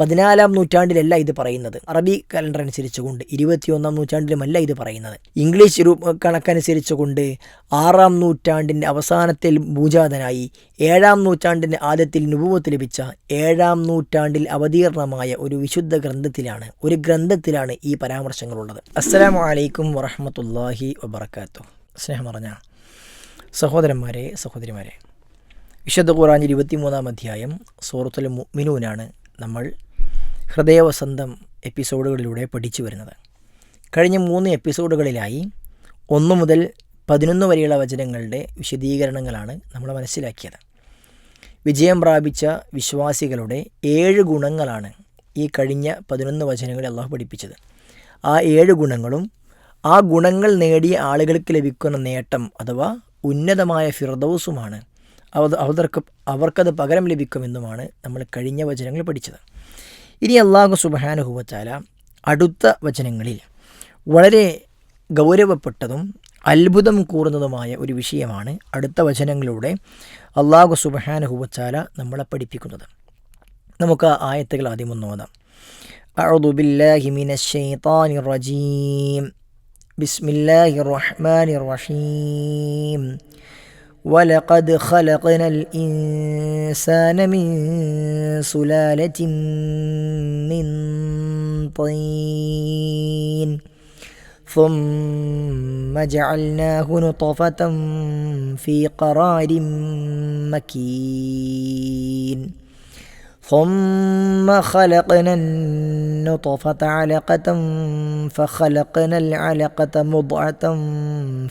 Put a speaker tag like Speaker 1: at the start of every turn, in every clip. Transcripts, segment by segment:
Speaker 1: 14-ാം നൂറ്റാണ്ടിലല്ല ഇത് പറയുന്നത്. അറബി കലണ്ടർ അനുസരിച്ചുകൊണ്ട് 21-ാം നൂറ്റാണ്ടിലുമല്ല ഇത് പറയുന്നത്. ഇംഗ്ലീഷ് കണക്കനുസരിച്ചുകൊണ്ട് 6-ാം നൂറ്റാണ്ടിൻ്റെ അവസാനത്തിൽ ഭൂജാതനായി 7-ാം നൂറ്റാണ്ടിൻ്റെ ആദ്യത്തിൽ നുബുവത്ത് ലഭിച്ച 7-ാം നൂറ്റാണ്ടിൽ അവതീർണമായ ഒരു വിശുദ്ധ ഗ്രന്ഥത്തിലാണ് ഈ പരാമർശങ്ങളുള്ളത്. അസ്സലാമു അലൈക്കും വറഹ്മത്തുള്ളാഹി വബറകാതുഹു. സ്നേഹം പറഞ്ഞ സഹോദരന്മാരെ, സഹോദരിമാരെ, വിശുദ്ധ ഖുർആൻ 23-ാം അധ്യായം സൂറത്തുൽ മുഅ്മിനൂനാണ് നമ്മൾ ഹൃദയവസന്തം എപ്പിസോഡുകളിലൂടെ പഠിച്ചു വരുന്നത്. കഴിഞ്ഞ 3 എപ്പിസോഡുകളിലായി 1 മുതൽ 11 വരെയുള്ള വചനങ്ങളുടെ വിശദീകരണങ്ങളാണ് നമ്മൾ മനസ്സിലാക്കിയത്. വിജയം പ്രാപിച്ച വിശ്വാസികളുടെ 7 ഗുണങ്ങളാണ് ഈ കഴിഞ്ഞ 11 വചനങ്ങളിൽ അള്ളാഹു പഠിപ്പിച്ചത്. ആ 7 ഗുണങ്ങളും ആ ഗുണങ്ങൾ നേടിയ ആളുകൾക്ക് ലഭിക്കുന്ന നേട്ടം അഥവാ ഉന്നതമായ ഫിർദൗസുമാണ്. അവർക്കത് പകരം ലഭിക്കുമെന്നുമാണ് നമ്മൾ കഴിഞ്ഞ വചനങ്ങൾ പഠിച്ചത്. ഇനി അല്ലാഹു സുബ്ഹാനഹു വ തആല അടുത്ത വചനങ്ങളിൽ വളരെ ഗൗരവപ്പെട്ടതും അത്ഭുതം കൂറുന്നതുമായ ഒരു വിഷയമാണ് അടുത്ത വചനങ്ങളിലൂടെ അല്ലാഹു സുബ്ഹാനഹു വ തആല നമ്മളെ പഠിപ്പിക്കുന്നത്. നമുക്ക് ആ ആയത്തുകൾ ആദ്യം ഒന്ന് ഓതാം. അഊദു ബില്ലാഹി മിനശ് ശൈത്വാനിർ റജീം. ബിസ്മില്ലാഹിർ റഹ്മാനിർ റഹീം. وَلَقَدْ خَلَقْنَا الْإِنسَانَ مِنْ سُلَالَةٍ مِّنْ طِينٍ ثُمَّ جَعَلْنَاهُ نُطْفَةً فِي قَرَارٍ مَكِينٍ ثم خلقنا النطفة علقة فخلقنا العلقة مضغة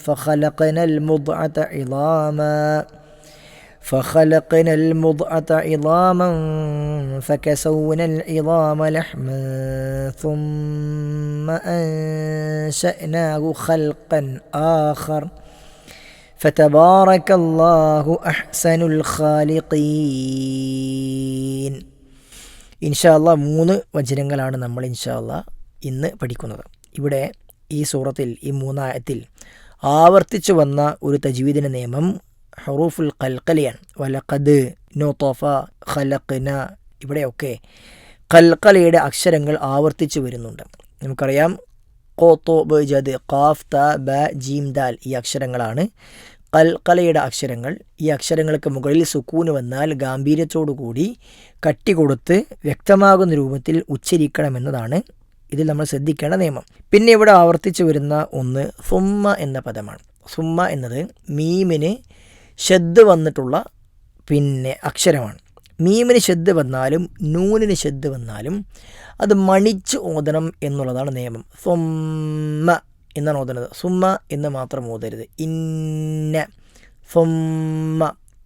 Speaker 1: فخلقنا المضغة عظاما فكسونا العظام لحما ثم أنشأناه خلقا آخر فتبارك الله أحسن الخالقين. ഇൻഷാ അല്ലാഹ് 3 വചനങ്ങളാണ് നമ്മൾ ഇൻഷാ അല്ലാഹ് ഇന്ന് പഠിക്കുന്നത്. ഇവിടെ ഈ സൂറത്തിൽ ഈ 3 ആയത്തിൽ ആവർത്തിച്ചു വന്ന ഒരു തജ്വീദിൻ്റെ നിയമം ഹുറൂഫുൽ ഖൽഖലയാണ്. വലഖദ്, നുത്ഫ, ഖലഖ്ന, ഇവിടെയൊക്കെ ഖൽഖലയുടെ അക്ഷരങ്ങൾ ആവർത്തിച്ചു വരുന്നുണ്ട്. നമുക്കറിയാം ഖോ ബ ജദ് ഖാഫ് ത ബ ജീം ദാൽ ഈ അക്ഷരങ്ങളാണ് ഖൽഖലയുടെ അക്ഷരങ്ങൾ. ഈ അക്ഷരങ്ങൾക്ക് മുകളിൽ സുക്കൂന് വന്നാൽ ഗാംഭീര്യത്തോടുകൂടി കട്ടി കൊടുത്ത് വ്യക്തമാകുന്ന രൂപത്തിൽ ഉച്ചരിക്കണമെന്നതാണ് ഇതിൽ നമ്മൾ ശ്രദ്ധിക്കേണ്ട നിയമം. പിന്നെ ഇവിടെ ആവർത്തിച്ചു വരുന്ന ഒന്ന് സുമ്മ എന്ന പദമാണ്. സുമ്മ എന്നത് മീമിന് ഷദ് വന്നിട്ടുള്ള അക്ഷരമാണ്. മീമിന് ഷദ് വന്നാലും നൂനിന് ഷദ് വന്നാലും അത് മണിച്ച് ഓതണം എന്നുള്ളതാണ് നിയമം. സുമ്മ എന്നാണ് ഓതുന്നത്. സുമ്മ എന്ന് മാത്രം ഓതരുത്. ഇന്ന സുമ്മ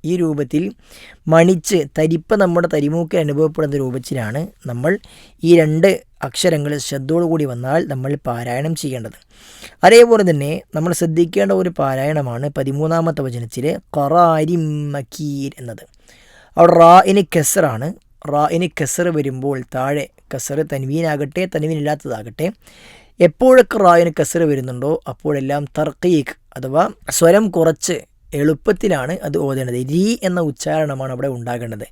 Speaker 1: ഈ രൂപത്തിൽ മണിച്ച് തരിപ്പ് നമ്മുടെ തരിമൂക്കിൽ അനുഭവപ്പെടുന്ന രൂപത്തിലാണ് നമ്മൾ ഈ 2 അക്ഷരങ്ങൾ ശ്രദ്ധയോടുകൂടി വന്നാൽ നമ്മൾ പാരായണം ചെയ്യേണ്ടത്. അതേപോലെ തന്നെ നമ്മൾ ശ്രദ്ധിക്കേണ്ട ഒരു പാരായണമാണ് 13-ാമത്തെ വചനത്തിലെ ഖറാരിം മക്കീൻ എന്നത്. അവിടെ റാഇന് കെസറാണ്. റാഇന് കെസർ വരുമ്പോൾ താഴെ കെസർ തൻവീനാകട്ടെ തൻവീനില്ലാത്തതാകട്ടെ എപ്പോഴൊക്കെ റായിന് കസറ് വരുന്നുണ്ടോ അപ്പോഴെല്ലാം തർക്കീഖ് അഥവാ സ്വരം കുറച്ച് എളുപ്പത്തിലാണ് അത് ഓതേണ്ടത്. രീ എന്ന ഉച്ചാരണമാണ് അവിടെ ഉണ്ടാകേണ്ടത്.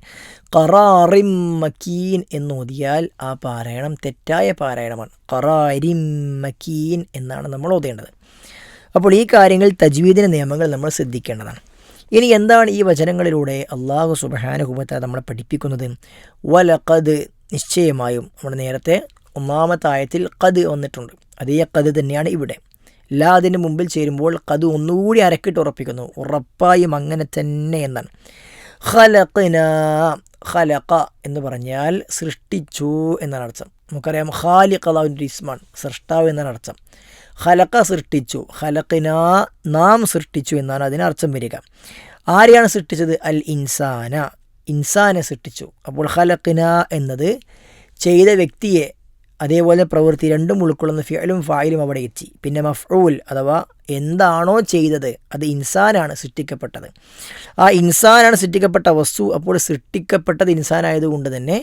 Speaker 1: ഖറാറിം മക്കീൻ എന്ന് ഓതിയാൽ ആ പാരായണം തെറ്റായ പാരായണമാണ്. ഖറാരിം മക്കീൻ എന്നാണ് നമ്മൾ ഓതേണ്ടത്. അപ്പോൾ ഈ കാര്യങ്ങൾ തജ്വീദിൻ്റെ നിയമങ്ങൾ നമ്മൾ ശ്രദ്ധിക്കേണ്ടതാണ്. ഇനി എന്താണ് ഈ വചനങ്ങളിലൂടെ അല്ലാഹു സുബ്ഹാനഹു വ തആല നമ്മളെ പഠിപ്പിക്കുന്നത്? വലഖദ്, നിശ്ചയമായും. നമ്മൾ നേരത്തെ 1-ാമത്തെ ആയത്തിൽ ഖദ് വന്നിട്ടുണ്ട്. അതേ ഖദ് തന്നെയാണ് ഇവിടെ. ലാ അതിന് മുമ്പിൽ ചേരുമ്പോൾ ഖദ് ഒന്നുകൂടി അരക്കിട്ട് ഉറപ്പിക്കുന്നു. ഉറപ്പായും അങ്ങനെ തന്നെ എന്നാണ്. ഖലഖ്ന, ഖലഖ എന്ന് പറഞ്ഞാൽ സൃഷ്ടിച്ചു എന്നാണ് അർത്ഥം. നമുക്കറിയാം ഖാലിഖ് അല്ലാഹുവിൻ്റെ ഇസ്മാണ്, സൃഷ്ടാവ് എന്നാണ് അർത്ഥം. ഖലഖ സൃഷ്ടിച്ചു, ഖലഖ്ന നാം സൃഷ്ടിച്ചു എന്നാണ് അതിനർത്ഥം വരിക. ആരെയാണ് സൃഷ്ടിച്ചത്? അൽ ഇൻസാന, ഇൻസാനെ സൃഷ്ടിച്ചു. അപ്പോൾ ഖലഖ്ന എന്നത് ചെയ്ത വ്യക്തിയെ, അതേപോലെ പ്രവൃത്തി രണ്ടും ഉൾക്കൊള്ളുന്ന ഫിഅലും ഫായിലും അവിടെ എത്തി. പിന്നെ മഫ്ഊൽ അഥവാ എന്താണോ ചെയ്തത് അത് ഇൻസാനാണ് സൃഷ്ടിക്കപ്പെട്ടത്. ആ ഇൻസാനാണ് സൃഷ്ടിക്കപ്പെട്ട വസ്തു. അപ്പോൾ സൃഷ്ടിക്കപ്പെട്ടത് ഇൻസാനായതുകൊണ്ട് തന്നെ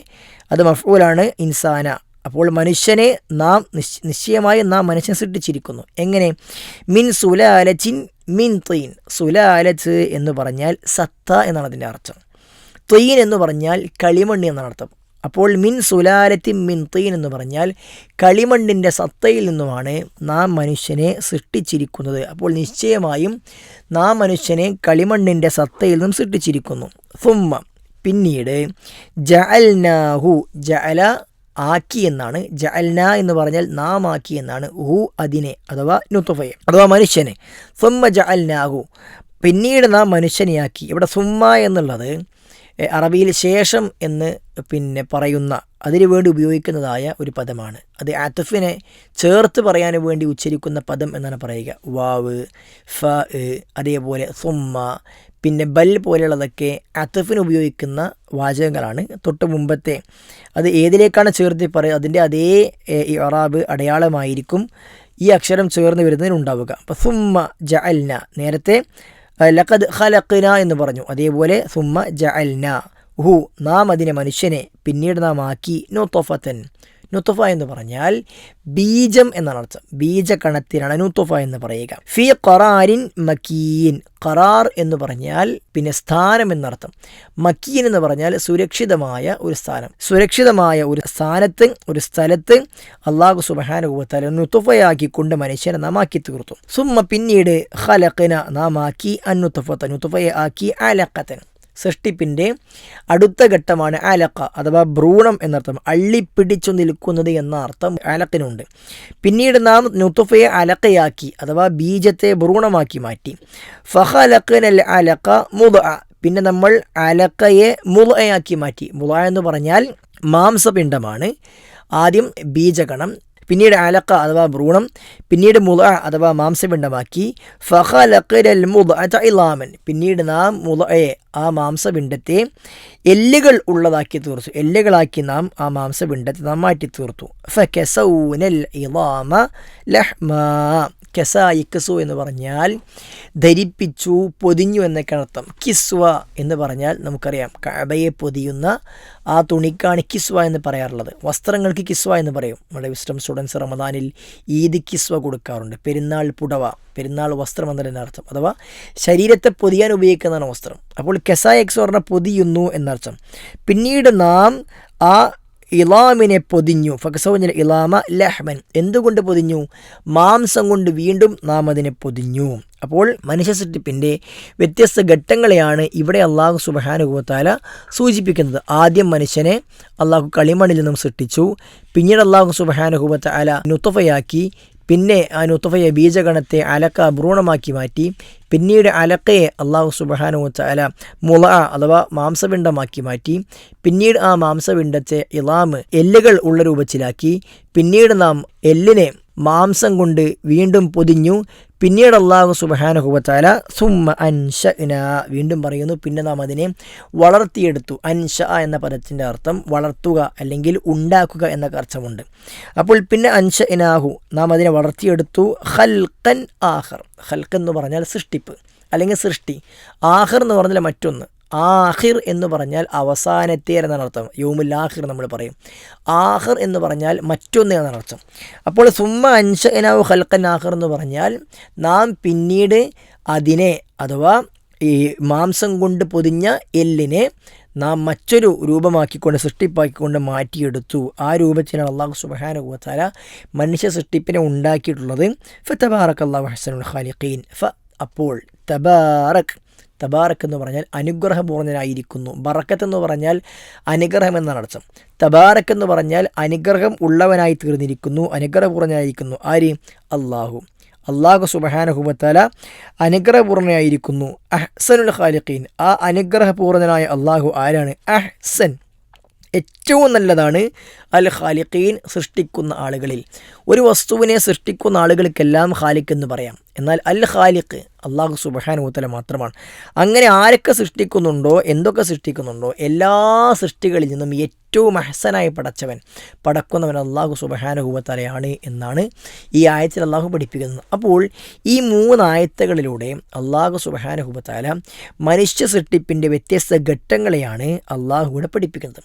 Speaker 1: അത് മഫ്ഊലാണ്, ഇൻസാന. അപ്പോൾ മനുഷ്യനെ നാം നിശ്ചയമായും നാം മനുഷ്യനെ സൃഷ്ടിച്ചിരിക്കുന്നു. എങ്ങനെ? മിൻ സുലാലത്തിൻ മിൻ തീൻ. സുലാലത്ത് എന്ന് പറഞ്ഞാൽ സത്ത എന്നാണ് അതിൻ്റെ അർത്ഥം. ത്വീൻ എന്ന് പറഞ്ഞാൽ കളിമണ്ണ് എന്നാണ് അർത്ഥം. അപ്പോൾ മിൻ സുലാലത്തി മിൻ തീൻ എന്ന് പറഞ്ഞാൽ കളിമണ്ണിൻ്റെ സത്തയിൽ നിന്നുമാണ് നാം മനുഷ്യനെ സൃഷ്ടിച്ചിരിക്കുന്നത്. അപ്പോൾ നിശ്ചയമായും നാം മനുഷ്യനെ കളിമണ്ണിൻ്റെ സത്തയിൽ നിന്നും സൃഷ്ടിച്ചിരിക്കുന്നു. സുമ്മ പിന്നീട് ജഅൽനാഹു ജഅല ആക്കി എന്നാണ്, ജഅൽന എന്ന് പറഞ്ഞാൽ നാം ആക്കി എന്നാണ്, ഹു അതിനെ അഥവാ നുത്ഫയെ അഥവാ മനുഷ്യനെ. സുമ്മ ജഅൽനാഹു പിന്നീട് നാം മനുഷ്യനെയാക്കി. ഇവിടെ സുമ്മ എന്നുള്ളത് അറബിയിൽ ശേഷം എന്ന് പറയുന്ന അതിനു വേണ്ടി ഉപയോഗിക്കുന്നതായ ഒരു പദമാണ്. അത് അത്ഫിനെ ചേർത്ത് പറയാൻ വേണ്ടി ഉച്ചരിക്കുന്ന പദം എന്നാണ് പറയുക. വാവ്, ഫ, അതേപോലെ സുമ്മ, പിന്നെ ബൽ പോലെയുള്ളതൊക്കെ അത്ഫിന് ഉപയോഗിക്കുന്ന വാചകങ്ങളാണ്. തൊട്ട് മുമ്പത്തെ അത് ഏതിലേക്കാണ് ചേർത്ത് പറയുക അതിൻ്റെ അതേ ഇഅ്റാബ് അടയാളമായിരിക്കും ഈ അക്ഷരം ചേർന്ന് വരുന്നതിനുണ്ടാവുക. അപ്പോൾ സുമ്മ ജഅൽന, നേരത്തെ ലഖദ് ഖലഖ്ന എന്ന് പറഞ്ഞു, അതേപോലെ സുമ്മ ജഅൽന ഹു നാം അതിനെ മനുഷ്യനെ പിന്നീട് നാം ആക്കി നുത്ഫതൻ. നുത്ഫ എന്ന് പറഞ്ഞാൽ ബീജം എന്നാണ് അർത്ഥം. ബീജകണത്തിനാണ് നുത്ഫ എന്ന് പറയുക. ഫി ഖറാരിൻ മക്കീൻ, ഖറാർ എന്ന് പറഞ്ഞാൽ പിന്നെ സ്ഥാനം എന്നർത്ഥം. മക്കീൻ എന്ന് പറഞ്ഞാൽ സുരക്ഷിതമായ ഒരു സ്ഥാനം. സുരക്ഷിതമായ ഒരു സ്ഥാനത്ത്, ഒരു സ്ഥലത്ത് അല്ലാഹു സുബ്ഹാനഹു വ തആല നുത്ഫയാക്കിക്കൊണ്ട് മനുഷ്യനെ നാം ആക്കി തീർത്തു. സുമ്മ പിന്നീട് ഖലഖ്ന നാം ആക്കി അന്നുത്ഫത, നുത്ഫയെ ആക്കി അലഖതൻ. സൃഷ്ടിപ്പിൻ്റെ അടുത്ത ഘട്ടമാണ് അലക്ക അഥവാ ഭ്രൂണം എന്നർത്ഥം. അള്ളിപ്പിടിച്ചു നിൽക്കുന്നത് എന്ന അർത്ഥം അലക്കിനുണ്ട്. പിന്നീട് നാം നുത്ഫയെ അലക്കയാക്കി അഥവാ ബീജത്തെ ഭ്രൂണമാക്കി മാറ്റി. ഫഖലഖ്നൽ അലക്ക മുദ്അ, പിന്നെ നമ്മൾ അലക്കയെ മുദ്അയാക്കി മാറ്റി. മുദ്അ എന്ന് പറഞ്ഞാൽ മാംസപിണ്ഡമാണ്. ആദ്യം ബീജകണം, പിന്നീട് അലക്ക അഥവാ ഭ്രൂണം, പിന്നീട് മുദ്അ അഥവാ മാംസപിണ്ഡമാക്കി. ഫഖലഖ്നൽ മുദ്അത ഇളാമൻ, പിന്നീട് നാം മുദ്അയെ ആ മാംസപിണ്ഡത്തെ എല്ലുകൾ ഉള്ളതാക്കി തീർത്തു. എല്ലുകളാക്കി നാം ആ മാംസപിണ്ഡത്തെ നാം മാറ്റി തീർത്തു. ഫകസൗനൽ ഇളാമ ലഹ്മാ, കെസ ഇക്സു എന്ന് പറഞ്ഞാൽ ധരിപ്പിച്ചു, പൊതിഞ്ഞു എന്നൊക്കെ അർത്ഥം. കിസ്വ എന്ന് പറഞ്ഞാൽ നമുക്കറിയാം കഅബയെ പൊതിയുന്ന ആ തുണിക്കാണ് കിസ്വ എന്ന് പറയാറുള്ളത്. വസ്ത്രങ്ങൾക്ക് കിസ്വ എന്ന് പറയും. നമ്മുടെ വിസ്റ്റം സ്റ്റുഡൻസ് റമദാനിൽ ഈദ് കിസ്വ കൊടുക്കാറുണ്ട്. പെരുന്നാൾ പുടവ, പെരുന്നാൾ വസ്ത്രം എന്നതിൻ്റെ അർത്ഥം, അഥവാ ശരീരത്തെ പൊതിയാൻ ഉപയോഗിക്കുന്നതാണ് വസ്ത്രം. അപ്പോൾ കെസ എക്സ് പറഞ്ഞാൽ പൊതിയുന്നു എന്നർത്ഥം. പിന്നീട് നാം ആ ഇളാമിനെ പൊതിഞ്ഞു. ഫകസൗനൽ ഇളാമ ലഹ്മൻ, എന്തുകൊണ്ട് പൊതിഞ്ഞു? മാംസം കൊണ്ട് വീണ്ടും നാം അതിനെ പൊതിഞ്ഞു. അപ്പോൾ മനുഷ്യ സൃഷ്ടിപ്പിൻ്റെ വ്യത്യസ്ത ഘട്ടങ്ങളെയാണ് ഇവിടെ അല്ലാഹു സുബ്ഹാനഹു വ തആല സൂചിപ്പിക്കുന്നത്. ആദ്യം മനുഷ്യനെ അല്ലാഹു കളിമണ്ണിൽ നിന്നും സൃഷ്ടിച്ചു. പിന്നീട് അല്ലാഹു സുബ്ഹാനഹു വ തആല നുത്ഫയാക്കി. പിന്നെ ആ നുത്ഫയെ ബീജഗണത്തെ അലക്ക ഭ്രൂണമാക്കി മാറ്റി. പിന്നീട് അലക്കയെ അല്ലാഹു സുബ്ഹാനഹു വ തആല മുളഅ അഥവാ മാംസപിണ്ഡമാക്കി മാറ്റി. പിന്നീട് ആ മാംസപിണ്ഡത്തെ ഇളാമ് എല്ലുകൾ ഉള്ള രൂപത്തിലാക്കി. പിന്നീട് നാം എല്ലിനെ മാംസം കൊണ്ട് വീണ്ടും പൊതിഞ്ഞു. പിന്നീട് അല്ലാഹു സുബ്ഹാനഹു വ തആല സുമ്മ അൻശഅന, വീണ്ടും പറയുന്നു, പിന്നെ നാം അതിനെ വളർത്തിയെടുത്തു. അൻശ എന്ന പദത്തിൻ്റെ അർത്ഥം വളർത്തുക അല്ലെങ്കിൽ ഉണ്ടാക്കുക എന്നൊക്കെ അർത്ഥമുണ്ട്. അപ്പോൾ പിന്നെ അൻശഅനാഹു നാം അതിനെ വളർത്തിയെടുത്തു. ഖൽഖൻ ആഖർ, ഖൽഖ് എന്ന് പറഞ്ഞാൽ സൃഷ്ടിപ്പ് അല്ലെങ്കിൽ സൃഷ്ടി. ആഖർ എന്ന് പറഞ്ഞാൽ മറ്റൊന്ന്. ആഖിർ എന്ന് പറഞ്ഞാൽ അവസാനത്തെ എന്നാണ് അർത്ഥം. യൗമുൽ ആഖിർ നമ്മൾ പറയും. ആഖിർ എന്ന് പറഞ്ഞാൽ മറ്റൊന്ന് എന്നാണ് അർത്ഥം. അപ്പോൾ സുമ്മ അൻശഅനാഹു ഖൽഖൻ ആഖിർ എന്ന് പറഞ്ഞാൽ നാം പിന്നീട് അതിനെ അഥവാ ഈ മാംസം കൊണ്ട് പൊതിഞ്ഞ എല്ലിനെ നാം മറ്റൊരു രൂപമാക്കിക്കൊണ്ട് സൃഷ്ടിപ്പാക്കിക്കൊണ്ട് മാറ്റിയെടുത്തു. ആ രൂപത്തിലാണ് അല്ലാഹു സുബ്ഹാനഹു വ തആല മനുഷ്യ സൃഷ്ടിപ്പിനെ ഉണ്ടാക്കിയിട്ടുള്ളത്. ഫതബാറകല്ലാഹു അഹ്സനുൽ ഖാലിഖീൻ. അപ്പോൾ തബാറക് എന്ന് പറഞ്ഞാൽ അനുഗ്രഹപൂർണ്ണനായിരിക്കുന്നു. ബറക്കത്ത് എന്ന് പറഞ്ഞാൽ അനുഗ്രഹം എന്നാണ് അർത്ഥം. തബാറക് എന്ന് പറഞ്ഞാൽ അനുഗ്രഹം ഉള്ളവനായി തീർന്നിരിക്കുന്നു, അനുഗ്രഹപൂർണ്ണനായിരിക്കുന്നു. ആര്? അല്ലാഹു സുബ്ഹാനഹു വ തആല അനുഗ്രഹപൂർണ്ണനായിരിക്കുന്നു. അഹ്സനുൽ ഖാലിഖീൻ, ആ അനുഗ്രഹപൂർണ്ണനായ അല്ലാഹു ആരാണ്? അഹ്സൻ, ഏറ്റവും നല്ലതാണ്. അൽ ഖാലിഖീൻ, സൃഷ്ടിക്കുന്ന ആളുകളിൽ. ഒരു വസ്തുവിനെ സൃഷ്ടിക്കുന്ന ആളുകൾക്കെല്ലാം ഖാലിഖ് എന്ന് പറയാം. എന്നാൽ അൽ ഖാലിഖ് അല്ലാഹു സുബ്ഹാനഹു വ തആല മാത്രമാണ്. അങ്ങനെ ആരൊക്കെ സൃഷ്ടിക്കുന്നുണ്ടോ, എന്തൊക്കെ സൃഷ്ടിക്കുന്നുണ്ടോ, എല്ലാ സൃഷ്ടികളിൽ നിന്നും ഏറ്റവും അഹ്സനായി പടക്കുന്നവൻ അല്ലാഹു സുബ്ഹാനഹു വ തആലയാണ് എന്നാണ് ഈ ആയത്തിൽ അല്ലാഹു പഠിപ്പിക്കുന്നത്. അപ്പോൾ ഈ 3 ആയത്തുകളിലൂടെ അല്ലാഹു സുബ്ഹാനഹു വ തആല മനുഷ്യ സൃഷ്ടിപ്പിൻ്റെ വ്യത്യസ്ത ഘട്ടങ്ങളെയാണ് അല്ലാഹു ഇവിടെ പഠിപ്പിക്കുന്നത്.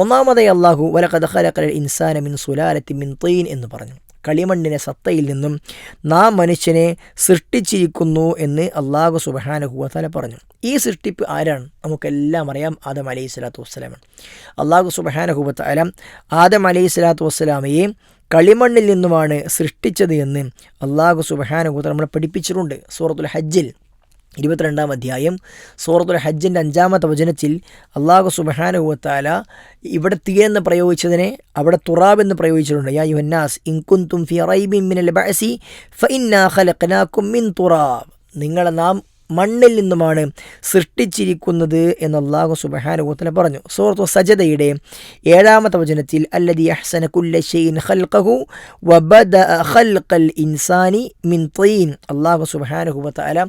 Speaker 1: ഒന്നാമതായി അല്ലാഹു വലഖദ് ഖലഖൽ ഇൻസാന മിൻ സുലാലത്തിൻ മിൻ തീൻ എന്ന് പറഞ്ഞു. കളിമണ്ണിനെ സത്തയിൽ നിന്നും നാം മനുഷ്യനെ സൃഷ്ടിച്ചിരിക്കുന്നു എന്ന് അള്ളാഹു സുബ്ഹാനഹു വ തആല പറഞ്ഞു. ഈ സൃഷ്ടിപ്പ് ആരാണ്? നമുക്കെല്ലാം അറിയാം, ആദം അലൈഹി സ്വലാത്തു വസ്സലാമാണ്. അള്ളാഹു സുബ്ഹാനഹു വ തആല ആദം അലൈഹി സ്വലാത്തു വസ്സലാമയെ കളിമണ്ണിൽ നിന്നുമാണ് സൃഷ്ടിച്ചത് എന്ന് അള്ളാഹു സുബ്ഹാനഹു വ തആല നമ്മളെ പഠിപ്പിച്ചിട്ടുണ്ട്. സൂറത്തുൽ ഹജ്ജിൽ 22-ാം അധ്യായം സൂറത്തുൽ ഹജ്ജിൻ്റെ 5-ാമത്തെ വചനത്തിൽ അള്ളാഹു സുബ്ഹാനഹു വ തആല ഇവിടെ തീയെന്ന് പ്രയോഗിച്ചതിനെ അവിടെ തുറാബ് എന്ന് പ്രയോഗിച്ചിട്ടുണ്ട്. യാ യുഹന്നാസ് ഇൻ കുൻതും ഫീ റൈബിൻ മിനൽ ബഅസി ഫഇന്നാ ഖലഖനാകും മിൻ തുറാബ്. നിങ്ങളെ നാം മണ്ണിൽ നിന്നുമാണ് സൃഷ്ടിച്ചിരിക്കുന്നത് എന്ന് അല്ലാഹു സുബ്ഹാനഹു വ തആല പറഞ്ഞു. സൂറത്തു സജദയുടെ 7-ാമത്തെ വചനത്തിൽ അല്ലദീ അഹ്സന കുല്ല ഷൈഇൻ ഖൽഖഹു വബദഅ ഖൽഖൽ ഇൻസാനി മിൻ തീൻ. അല്ലാഹു സുബ്ഹാനഹു വ തആല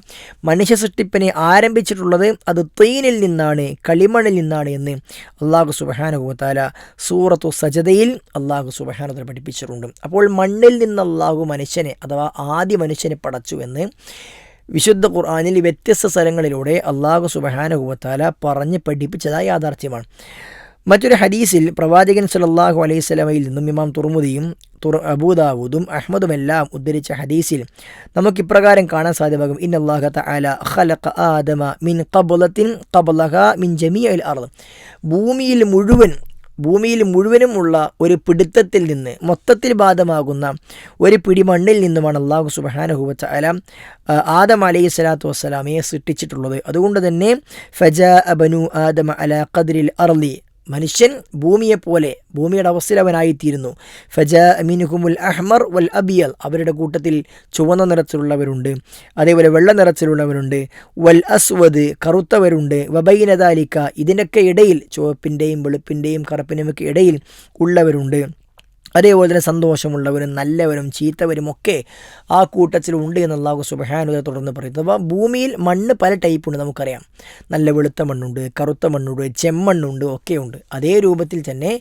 Speaker 1: മനുഷ്യ സൃഷ്ടിപ്പിനെ ആരംഭിച്ചിട്ടുള്ളത് അത് തീനിൽ നിന്നാണ്, കളിമണ്ണിൽ നിന്നാണ് എന്ന് അല്ലാഹു സുബ്ഹാനഹു വ തആല സൂറത്തു സജദയിൽ അല്ലാഹു സുബ്ഹാനഹു വ തആല പഠിപ്പിച്ചിട്ടുണ്ട്. അപ്പോൾ മണ്ണിൽ നിന്ന് അല്ലാഹു മനുഷ്യനെ അഥവാ ആദ്യ മനുഷ്യനെ പടച്ചു എന്ന് വിശുദ്ധ ഖുർആനിൽ വ്യത്യസ്ത സ്ഥലങ്ങളിലൂടെ അല്ലാഹു സുബ്ഹാനഹു വ തആല പറഞ്ഞ് പഠിപ്പിച്ചതായ യാഥാർത്ഥ്യമാണ്. മറ്റൊരു ഹദീസിൽ പ്രവാചകൻ സല്ലല്ലാഹു അലൈഹി വസല്ലമയിൽ നിന്നും ഇമാം തുർമുദിയും അബൂദാവൂദും അഹ്മദുമെല്ലാം ഉദ്ധരിച്ച ഹദീസിൽ നമുക്കിപ്രകാരം കാണാൻ സാധ്യമാകും. ഇന്നല്ലാഹ തആല ഖലഖ ആദമ മിൻ ഖബ്ലത്തിൻ ഖബ്ലഹാ മിൻ ജമീഇൽ അർദ്. ഭൂമിയിൽ മുഴുവനുമുള്ള ഒരു പിടുത്തത്തിൽ നിന്ന്, മൊത്തത്തിൽ ബാധമാകുന്ന ഒരു പിടി മണ്ണിൽ നിന്നുമാണ് അല്ലാഹു സുബ്ഹാനഹു വ തആല ആദം അലൈഹി സ്വലാത്തു വസ്സലാമയെ സൃഷ്ടിച്ചിട്ടുള്ളത്. അതുകൊണ്ട് തന്നെ ഫജാഅ ബനു ആദമ അലാ ഖദ്രിൽ അർളി. മനുഷ്യൻ ഭൂമിയെപ്പോലെ, ഭൂമിയുടെ അവസ്ഥയിലവനായിത്തീരുന്നു. ഫജാഅ മിൻഹുമുൽ അഹ്മർ വൽ അബിയൽ. അവരുടെ കൂട്ടത്തിൽ ചുവന്ന നിറത്തിലുള്ളവരുണ്ട്, അതേപോലെ വെള്ള നിറത്തിലുള്ളവരുണ്ട്. വൽ അസ്വദ്, കറുത്തവരുണ്ട്. വബൈന ദാലിക, ഇതിനൊക്കെ ഇടയിൽ, ചുവപ്പിൻ്റെയും വെളുപ്പിൻ്റെയും കറുപ്പിൻ്റെയും ഒക്കെ ഇടയിൽ ഉള്ളവരുണ്ട്. അതേപോലെ തന്നെ സന്തോഷമുള്ളവരും നല്ലവരും ചീത്തവരും ഒക്കെ ആ കൂട്ടത്തിലുണ്ട് എന്ന് അല്ലാഹു സുബ്ഹാനഹു വ തആല തുടർന്ന് പറയുന്നത്. അപ്പോൾ ഭൂമിയിൽ മണ്ണ് പല ടൈപ്പുണ്ട്, നമുക്കറിയാം. നല്ല വെളുത്ത മണ്ണുണ്ട്, കറുത്ത മണ്ണുണ്ട്, ചെമ്മണ്ണുണ്ട്, ഒക്കെയുണ്ട്. അതേ രൂപത്തിൽ തന്നെ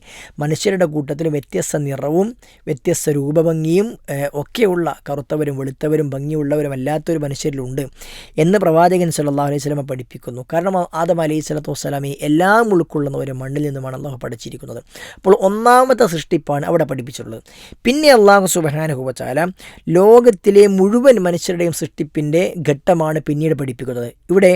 Speaker 1: മനുഷ്യരുടെ കൂട്ടത്തിൽ വ്യത്യസ്ത നിറവും വ്യത്യസ്ത രൂപഭംഗിയും ഒക്കെയുള്ള കറുത്തവരും വെളുത്തവരും ഭംഗിയുള്ളവരും അല്ലാത്തൊരു മനുഷ്യരിലുണ്ട് എന്ന് പ്രവാചകൻ സല്ലല്ലാഹു അലൈഹി വസല്ലം പഠിപ്പിക്കുന്നു. കാരണം ആദം അലൈഹി സ്വലാത്തു വസ്സലാമെ എല്ലാം ഉൾക്കൊള്ളുന്ന ഒരു മണ്ണിൽ നിന്നുമാണ് അല്ലാഹു പഠിച്ചിരിക്കുന്നത്. അപ്പോൾ ഒന്നാമത്തെ സൃഷ്ടിപ്പാണ് അവിടെ പഠിപ്പിച്ചിട്ടുള്ളത്. പിന്നെ അല്ലാഹു സുബ്ഹാനഹു വ തആല ലോകത്തിലെ മുഴുവൻ മനുഷ്യരുടെയും സൃഷ്ടിപ്പിൻ്റെ ഘട്ടമാണ് പിന്നീട് പഠിപ്പിക്കുന്നത്. ഇവിടെ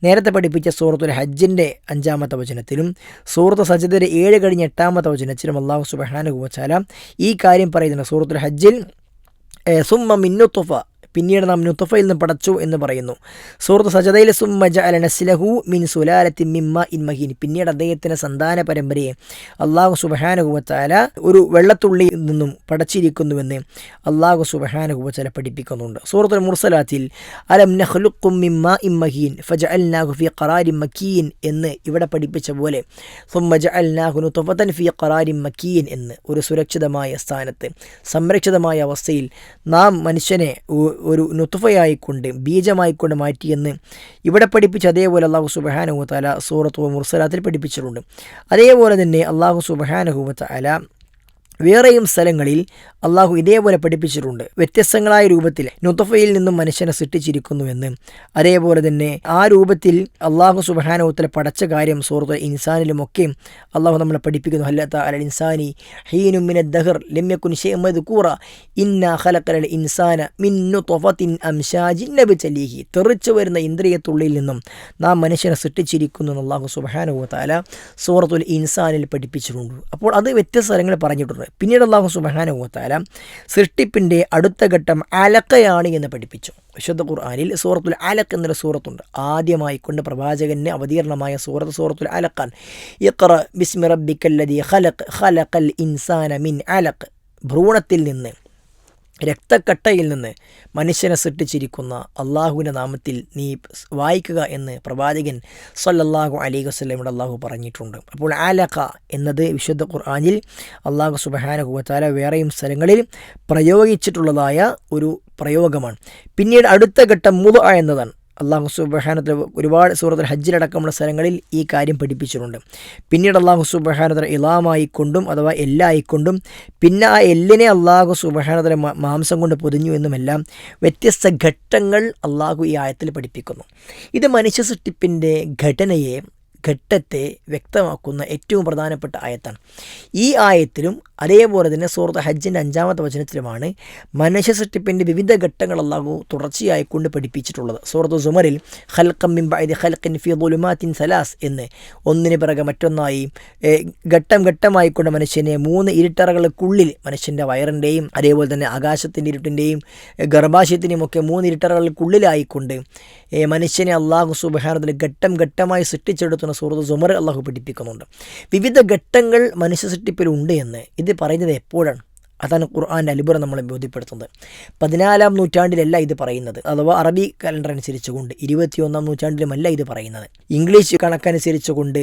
Speaker 1: നേരത്തെ പഠിപ്പിച്ച സൂറത്തുൽ ഹജ്ജിൻ്റെ 5-ാമത്തെ വചനത്തിലും സൂറത്ത് സജദയുടെ 7 കഴിഞ്ഞ് 8-ാമത്തെ വചനത്തിലും അല്ലാഹു സുബ്ഹാനഹു വ തആല ഈ കാര്യം പറയുന്നുണ്ട്. സൂറത്തുൽ ഹജ്ജിൽ സുമ്മ മിൻ നുത്ഫ, പിന്നീട് നാം നുത്ഫയിൽ നിന്ന് പടച്ചു എന്ന് പറയുന്നു. സൂറത്ത് സജദയിൽ സുമ്മ ജഅല നസ്ലഹു മിൻ സുലാലത്തിൻ മിൻ മാഇൻ മഹീൻ, പിന്നീട് അദ്ദേഹത്തിൻ്റെ സന്താന പരമ്പരയെ അല്ലാഹു സുബ്ഹാനഹു വ തആല ഒരു വെള്ളത്തുള്ളിയിൽ നിന്നും പടച്ചിരിക്കുന്നുവെന്ന് അല്ലാഹു സുബ്ഹാനഹു വ തആല പഠിപ്പിക്കുന്നുണ്ട്. സൂറത്തുൽ മുർസലാത്തിൽ അലം നഖ്ലുഖും മിൻ മാഇൻ മഹീൻ ഫജഅൽനാഹു ഫീ ഖറാരിൻ മക്കീൻ എന്ന് ഇവിടെ പഠിപ്പിച്ച പോലെ സുമ്മ ജഅൽനാഹു നുത്ഫതൻ ഫീ ഖറാരിൻ മക്കീൻ എന്ന് ഒരു സുരക്ഷിതമായ സ്ഥാനത്ത്, സംരക്ഷിതമായ അവസ്ഥയിൽ നാം മനുഷ്യനെ ഒരു നുത്ഫയായിക്കൊണ്ട്, ബീജമായിക്കൊണ്ട് മാറ്റിയെന്ന് ഇവിടെ പഠിപ്പിച്ച് അതേപോലെ അല്ലാഹു സുബ്ഹാനഹു വ തആല സൂറത്തുൽ മുർസലാത്തിൽ പഠിപ്പിച്ചിട്ടുണ്ട്. അതേപോലെ തന്നെ അല്ലാഹു സുബ്ഹാനഹു വ തആല വേറെയും സ്ഥലങ്ങളിൽ അള്ളാഹു ഇതേപോലെ പഠിപ്പിച്ചിട്ടുണ്ട്. വ്യത്യസ്തങ്ങളായ രൂപത്തിൽ നുത്ഫയിൽ നിന്നും മനുഷ്യനെ സൃഷ്ടിച്ചിരിക്കുന്നുവെന്ന്. അതേപോലെ തന്നെ ആ രൂപത്തിൽ അള്ളാഹു സുബ്ഹാനഹു വ തആല പടച്ച കാര്യം സൂറത്തുൽ ഇൻസാനിലുമൊക്കെ അള്ളാഹു നമ്മളെ പഠിപ്പിക്കുന്നു. ഹല്ലത അലൽ ഇൻസാനി ഹീനും മിനദ് ദഹർ ലം യകുൻ ശൈഅൻ മദ്കൂറ ഇന്നാ ഖലഖൽ ഇൻസാന മിൻ നുത്ഫത്തിൻ അംശാജിൻ നബ്തലീഹി. തെറിച്ചു വരുന്ന ഇന്ദ്രിയത്തുള്ളിൽ നിന്നും നാം മനുഷ്യനെ സൃഷ്ടിച്ചിരിക്കുന്നു എന്ന് അള്ളാഹു സുബ്ഹാനഹു വ തആല സൂറത്തുൽ ഇൻസാനിൽ പഠിപ്പിച്ചിട്ടുണ്ട്. അപ്പോൾ അത് വ്യത്യസ്ത സ്ഥലങ്ങളിൽ പറഞ്ഞിട്ടുണ്ട്. പിന്നീട് അല്ലാഹു സുബ്ഹാനഹു വ തആല സൃഷ്ടിപ്പിൻ്റെ അടുത്ത ഘട്ടം അലഖയാണ് എന്ന് പഠിപ്പിച്ചു. വിശുദ്ധ ഖുർആനിൽ സൂറത്തുൽ അലഖ് എന്നൊരു സൂറത്തുണ്ട്. ആദ്യമായി കൊണ്ട് പ്രവാചകന് അവതീർണമായ സൂറത്തുൽ അലഖാൻ. ഇഖ്റ ബിസ്മി റബ്ബിക്കല്ലദീ ഖലഖ് ഖലഖൽ ഇൻസാന മിൻ അലഖ്. ഭ്രൂണത്തിൽ നിന്ന്, രക്തക്കട്ടയിൽ നിന്ന് മനുഷ്യനെ സൃഷ്ടിച്ചിരിക്കുന്ന അള്ളാഹുവിൻ്റെ നാമത്തിൽ നീ വായിക്കുക എന്ന് പ്രവാചകൻ സല്ലല്ലാഹു അലൈഹി വസല്ലമയോട് അള്ളാഹു പറഞ്ഞിട്ടുണ്ട്. അപ്പോൾ അലഖ എന്നത് വിശുദ്ധ ഖുർആനിൽ അള്ളാഹു സുബ്ഹാനഹു വ തആല വേറെയും സ്ഥലങ്ങളിൽ പ്രയോഗിച്ചിട്ടുള്ളതായ ഒരു പ്രയോഗമാണ്. പിന്നീട് അടുത്ത ഘട്ടം മുദ്അ എന്നതാണ്. അള്ളാഹു സുബ്ഹാനഹു വ തആല ഒരുപാട് സൂറത്തുൽ ഹജ്ജിലടക്കമുള്ള സ്ഥലങ്ങളിൽ ഈ കാര്യം പഠിപ്പിച്ചിട്ടുണ്ട്. പിന്നീട് അള്ളാഹു സുബ്ഹാനഹു വ തആല ഇളാമായിക്കൊണ്ടും അഥവാ എല്ലായിക്കൊണ്ടും പിന്നെ ആ എല്ലിനെ അള്ളാഹു സുബ്ഹാനഹു വ തആല മാംസം കൊണ്ട് പൊതിഞ്ഞു എന്നുമെല്ലാം വ്യത്യസ്ത ഘട്ടങ്ങൾ അള്ളാഹു ഈ ആയത്തിൽ പഠിപ്പിക്കുന്നു. ഇത് മനുഷ്യ സൃഷ്ടിപ്പിൻ്റെ ഘടനയെ ഘട്ടത്തെ വ്യക്തമാക്കുന്ന ഏറ്റവും പ്രധാനപ്പെട്ട ആയത്താണ്. ഈ ആയത്തിലും അതേപോലെ തന്നെ സൂറത്ത് ഹജ്ജിൻ്റെ 5-ാമത്തെ വചനത്തിലുമാണ് മനുഷ്യ സൃഷ്ടിപ്പിൻ്റെ വിവിധ ഘട്ടങ്ങൾ അല്ലാഹു തുടർച്ചയായിക്കൊണ്ട് പഠിപ്പിച്ചിട്ടുള്ളത്. സൂറത്ത് സുമറിൽ ഖൽഖം മിൻ ബഅദി ഖൽഖിൻ ഫീ ദുലുമാത്തിൻ സലാസ് എന്ന് ഒന്നിന് പിറകെ മറ്റൊന്നായി ഘട്ടം ഘട്ടമായിക്കൊണ്ട് മനുഷ്യനെ 3 ഇരുട്ടറകൾക്കുള്ളിൽ മനുഷ്യൻ്റെ വയറിൻ്റെയും അതേപോലെ തന്നെ ആകാശത്തിൻ്റെ ഇരുട്ടിൻ്റെയും ഗർഭാശയത്തിൻ്റെയും ഒക്കെ 3 ഇരുട്ടറകൾക്കുള്ളിലായിക്കൊണ്ട് മനുഷ്യനെ അള്ളാഹു സുബ്ഹാനഹു വ തആല ഘട്ടം ഘട്ടമായി സൃഷ്ടിച്ചെടുത്തുന്ന സൂറത്ത് സുമർ അള്ളാഹു പഠിപ്പിക്കുന്നുണ്ട്. വിവിധ ഘട്ടങ്ങൾ മനുഷ്യ സൃഷ്ടിപ്പിലുണ്ട് എന്ന് ഇത് പറയുന്നത് എപ്പോഴാണ്? അതാണ് ഖുർആൻ്റെ അത്ഭുതം നമ്മളെ ബോധ്യപ്പെടുത്തുന്നത്. 14-ാം നൂറ്റാണ്ടിലല്ല ഇത് പറയുന്നത്, അഥവാ അറബി കലണ്ടർ അനുസരിച്ചുകൊണ്ട് 21-ാം നൂറ്റാണ്ടിലുമല്ല ഇത് പറയുന്നത്. ഇംഗ്ലീഷ് കണക്കനുസരിച്ചുകൊണ്ട്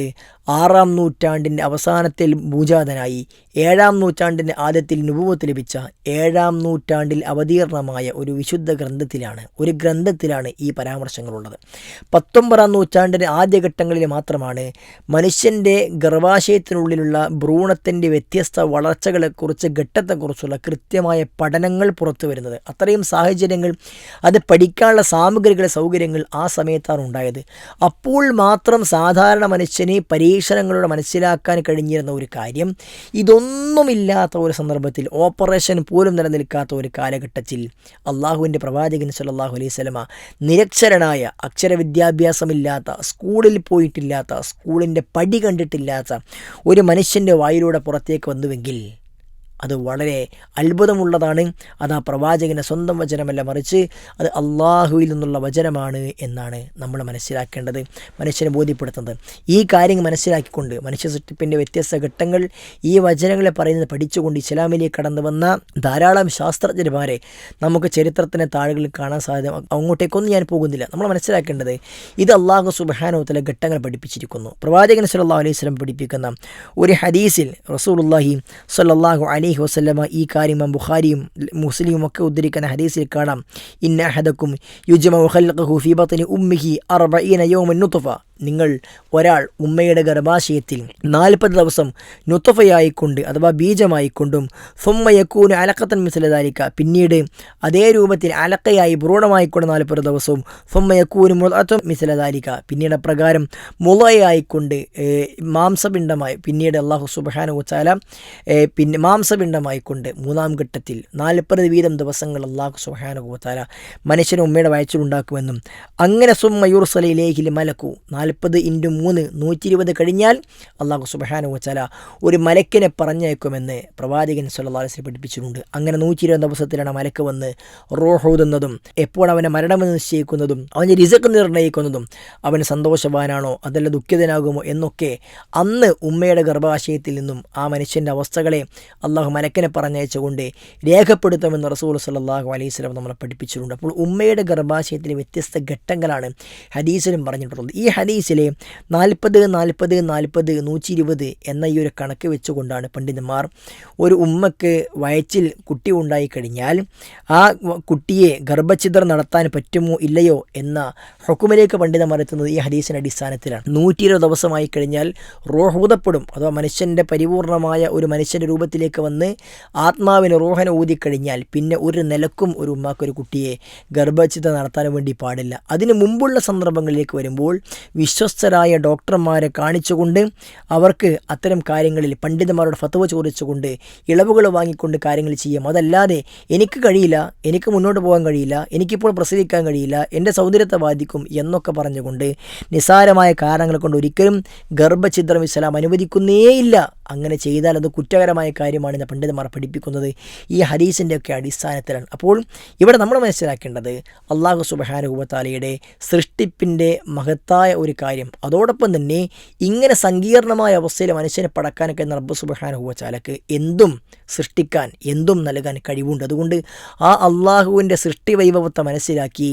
Speaker 1: 6-ാം നൂറ്റാണ്ടിൻ്റെ അവസാനത്തിൽ ഭൂജാതനായി 7-ാം നൂറ്റാണ്ടിൻ്റെ ആദ്യത്തിൽ നുബുവത്ത് ലഭിച്ച 7-ാം നൂറ്റാണ്ടിൽ അവതീർണമായ ഒരു വിശുദ്ധ ഗ്രന്ഥത്തിലാണ് ഈ പരാമർശങ്ങളുള്ളത്. 19-ാം നൂറ്റാണ്ടിൻ്റെ ആദ്യഘട്ടങ്ങളിൽ മാത്രമാണ് മനുഷ്യൻ്റെ ഗർഭാശയത്തിനുള്ളിലുള്ള ഭ്രൂണത്തിൻ്റെ വ്യത്യസ്ത വളർച്ചകളെക്കുറിച്ച് ഘട്ടത്തെക്കുറിച്ചുള്ള കൃത്യമായ പഠനങ്ങൾ പുറത്തു വരുന്നത്. അത്രയും സാഹചര്യങ്ങൾ, അത് പഠിക്കാനുള്ള സൗകര്യങ്ങൾ ആ സമയത്താണ് ഉണ്ടായത്. അപ്പോൾ മാത്രം സാധാരണ മനുഷ്യന് പരീക്ഷണങ്ങളോട് മനസ്സിലാക്കാൻ കഴിഞ്ഞിരുന്ന ഒരു കാര്യം, ഇതൊന്നുമില്ലാത്ത ഒരു സന്ദർഭത്തിൽ, ഓപ്പറേഷൻ പോലും നിലനിൽക്കാത്ത ഒരു കാലഘട്ടത്തിൽ അള്ളാഹുവിൻ്റെ പ്രവാചകൻ സല്ലല്ലാഹു അലൈഹി വസല്ലമ നിരക്ഷരനായ, അക്ഷരവിദ്യാഭ്യാസമില്ലാത്ത, സ്കൂളിൽ പോയിട്ടില്ലാത്ത, സ്കൂളിൻ്റെ പടി കണ്ടിട്ടില്ലാത്ത ഒരു മനുഷ്യൻ്റെ വായിലൂടെ പുറത്തേക്ക് വന്നുവെങ്കിൽ അത് വളരെ അത്ഭുതമുള്ളതാണ്. അത് ആ പ്രവാചകൻ്റെ സ്വന്തം വചനമല്ല, മറിച്ച് അത് അള്ളാഹുവിൽ നിന്നുള്ള വചനമാണ് എന്നാണ് നമ്മൾ മനസ്സിലാക്കേണ്ടത്, മനുഷ്യനെ ബോധ്യപ്പെടുത്തുന്നത്. ഈ കാര്യങ്ങൾ മനസ്സിലാക്കിക്കൊണ്ട് മനുഷ്യ സൃഷ്ടിപ്പിൻ്റെ വ്യത്യസ്ത ഘട്ടങ്ങൾ ഈ വചനങ്ങളെ പറയുന്നത് പഠിച്ചുകൊണ്ട് ഇസ്ലാമിലേക്ക് കടന്നു വന്ന ധാരാളം ശാസ്ത്രജ്ഞന്മാരെ നമുക്ക് ചരിത്രത്തിൻ്റെ താളുകളിൽ കാണാൻ സാധ്യത. അങ്ങോട്ടേക്കൊന്നും ഞാൻ പോകുന്നില്ല. നമ്മൾ മനസ്സിലാക്കേണ്ടത് ഇത് അള്ളാഹു സുബ്ഹാനഹു വ തആല ഘട്ടങ്ങൾ പഠിപ്പിച്ചിരിക്കുന്നു. പ്രവാചകൻ സല്ലല്ലാഹു അലൈഹി വസല്ലം പഠിപ്പിക്കുന്ന ഒരു ഹദീസിൽ റസൂലുള്ളാഹി സ്വല്ലല്ലാഹു അലൈഹി വസല്ലമ ഈ കാര്യം ബുഖാരിയും മുസ്ലിമും ഒക്കെ ഉദ്ധരിക്കുന്ന ഹദീസിൽ കാണാം. ഇന്ന അഹദക്കും യുജ്മഉ ഖൽഖഹു ഫീ ബത്നി ഉമ്മിഹി 40 യൗമൻ നുത്ഫ. ഒരാൾ ഉമ്മയുടെ ഗർഭാശയത്തിൽ 40 ദിവസം നുത്ഫയായിക്കൊണ്ട് അഥവാ ബീജമായിക്കൊണ്ടും സുമ്മ യകൂന അലഖത്തൻ മിസ്ല ദാലിക, പിന്നീട് അതേ രൂപത്തിൽ അലക്കയായി ഭ്രൂണമായിക്കൊണ്ട് 40 ദിവസവും, സുമ്മ യകൂന മുദ്അത്തുൻ മിസ്ല ദാലിക, പിന്നീട് പ്രകാരം മുളയായിക്കൊണ്ട് മാംസപിണ്ഡമായി, പിന്നീട് അല്ലാഹു സുബ്ഹാനഹു വ തആല പിന്നെ മാംസപിണ്ഡമായിക്കൊണ്ട് 3-ാം ഘട്ടത്തിൽ 40 വീതം ദിവസങ്ങൾ അല്ലാഹു സുബ്ഹാനഹു വ തആല മനുഷ്യനെ ഉമ്മയുടെ വയറ്റിലുണ്ടാക്കുമെന്നും, അങ്ങനെ സുമ്മ യുർസല ഇലൈഹിൽ മലക്കു 40 × 3 120 കഴിഞ്ഞാൽ അല്ലാഹു സുബ്ഹാനഹു വ തആല ഒരു മലക്കിനെ പറഞ്ഞയക്കുമെന്ന് പ്രവാചകൻ സല്ലല്ലാഹു അലൈഹി വസല്ലം പഠിപ്പിച്ചിട്ടുണ്ട്. അങ്ങനെ 120 ദിവസത്തിലാണ് മലക്ക് വന്ന് റൂഹ് ഊതുന്നതും, എപ്പോൾ അവനെ മരണമെന്ന് നിശ്ചയിക്കുന്നതും, അവൻ്റെ റിസ്ക് നിർണ്ണയിക്കുന്നതും, അവൻ സന്തോഷവാനാണോ അതല്ല ദുഃഖിതനാകുമോ എന്നൊക്കെ അന്ന് ഉമ്മയുടെ ഗർഭാശയത്തിൽ നിന്നും ആ മനുഷ്യൻ്റെ അവസ്ഥകളെ അള്ളാഹു മലക്കിനെ പറഞ്ഞയച്ചുകൊണ്ട് രേഖപ്പെടുത്തുമെന്ന് റസൂൽ സല്ലല്ലാഹു അലൈഹി വസല്ലം നമ്മളെ പഠിപ്പിച്ചിട്ടുണ്ട്. അപ്പോൾ ഉമ്മയുടെ ഗർഭാശയത്തിലെ വ്യത്യസ്ത ഘട്ടങ്ങളാണ് ഹദീസിലും പറഞ്ഞിട്ടുള്ളത്. ഈ ഹദീസിലെ 40 40 40 120 എന്ന ഈ ഒരു കണക്ക് വെച്ചുകൊണ്ടാണ് പണ്ഡിതന്മാർ ഒരു ഉമ്മക്ക് വയറ്റിൽ കുട്ടി ഉണ്ടായിക്കഴിഞ്ഞാൽ ആ കുട്ടിയെ ഗർഭഛിദ്രം നടത്താൻ പറ്റുമോ ഇല്ലയോ എന്ന ഹുക്കുമിലേക്ക് പണ്ഡിതന്മാർ എത്തുന്നത് ഈ ഹദീസിൻ്റെ അടിസ്ഥാനത്തിലാണ്. 120 ദിവസമായി കഴിഞ്ഞാൽ റൂഹ് ഊതപ്പെടും, അഥവാ മനുഷ്യൻ്റെ പരിപൂർണമായ ഒരു മനുഷ്യൻ്റെ രൂപത്തിലേക്ക് വന്ന് ആത്മാവിന് റൂഹനെ ഊതിക്കഴിഞ്ഞാൽ പിന്നെ ഒരു നിലക്കും ഒരു ഉമ്മാക്കൊരു കുട്ടിയെ ഗർഭഛിദ്രം നടത്താൻ വേണ്ടി പാടില്ല. അതിന് മുമ്പുള്ള സന്ദർഭങ്ങളിലേക്ക് വരുമ്പോൾ വിശ്വസ്തരായ ഡോക്ടർമാരെ കാണിച്ചുകൊണ്ട് അവർക്ക് അത്തരം കാര്യങ്ങളിൽ പണ്ഡിതന്മാരുടെ ഫത്വ ചോദിച്ചുകൊണ്ട് ഇളവുകൾ വാങ്ങിക്കൊണ്ട് കാര്യങ്ങൾ ചെയ്യാം. അതല്ലാതെ എനിക്ക് കഴിയില്ല, എനിക്ക് മുന്നോട്ട് പോകാൻ കഴിയില്ല, എനിക്കിപ്പോൾ പ്രസവിക്കാൻ കഴിയില്ല, എൻ്റെ സൗന്ദര്യത്തെ ബാധിക്കും എന്നൊക്കെ പറഞ്ഞുകൊണ്ട് നിസ്സാരമായ കാരണങ്ങൾ കൊണ്ട് ഒരിക്കലും ഗർഭഛിദ്രം ഇസ്ലാം അനുവദിക്കുന്നേയില്ല. അങ്ങനെ ചെയ്താൽ അത് കുറ്റകരമായ കാര്യമാണെന്ന് പണ്ഡിതന്മാർ പഠിപ്പിക്കുന്നത് ഈ ഹദീസിൻ്റെ ഒക്കെ അടിസ്ഥാനത്തിലാണ്. അപ്പോൾ ഇവിടെ നമ്മൾ മനസ്സിലാക്കേണ്ടത് അല്ലാഹു സുബ്ഹാനഹു വ തആലയുടെ സൃഷ്ടിപ്പിൻ്റെ മഹത്തായ ഒരു കാര്യം, അതോടൊപ്പം തന്നെ ഇങ്ങനെ സങ്കീർണമായ അവസ്ഥയിൽ മനുഷ്യനെ പടക്കാനൊക്കെ റബ്ബ് സുബ്ഹാനഹു വ തആലക്ക് എന്തും സൃഷ്ടിക്കാൻ, എന്തും നൽകാൻ കഴിവുണ്ട്. അതുകൊണ്ട് ആ അള്ളാഹുവിൻ്റെ സൃഷ്ടി വൈഭവത്തെ മനസ്സിലാക്കി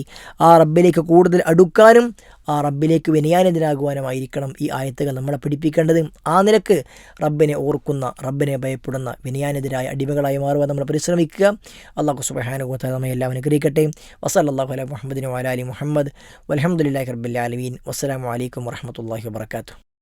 Speaker 1: ആ റബ്ബിലേക്ക് കൂടുതൽ അടുക്കാനും ആ റബ്ബിലേക്ക് വിനയാനിതനാകുവാനുമായിരിക്കണം ഈ ആയത്തുകൾ നമ്മളെ പഠിപ്പിക്കേണ്ടത്. ആ നിലക്ക് റബ്ബിനെ ഓർക്കുന്ന, റബ്ബിനെ ഭയപ്പെടുന്ന വിനയാനിതരായ അടിമകളായി മാറുവാൻ നമ്മൾ പരിശ്രമിക്കുക. അല്ലാഹു സുബ്ഹാനഹു വ തആല നമ്മെ എല്ലാം അനുഗ്രഹിക്കട്ടെ. വസല്ലല്ലാഹു അലാ മുഹമ്മദിൻ വഅലാ ആലി മുഹമ്മദ് വൽഹംദുലില്ലാഹി റബ്ബിൽ ആലമീൻ. വസ്സലാമു അലൈക്കും വറഹ്മത്തുള്ളാഹി വബറകാതുഹു.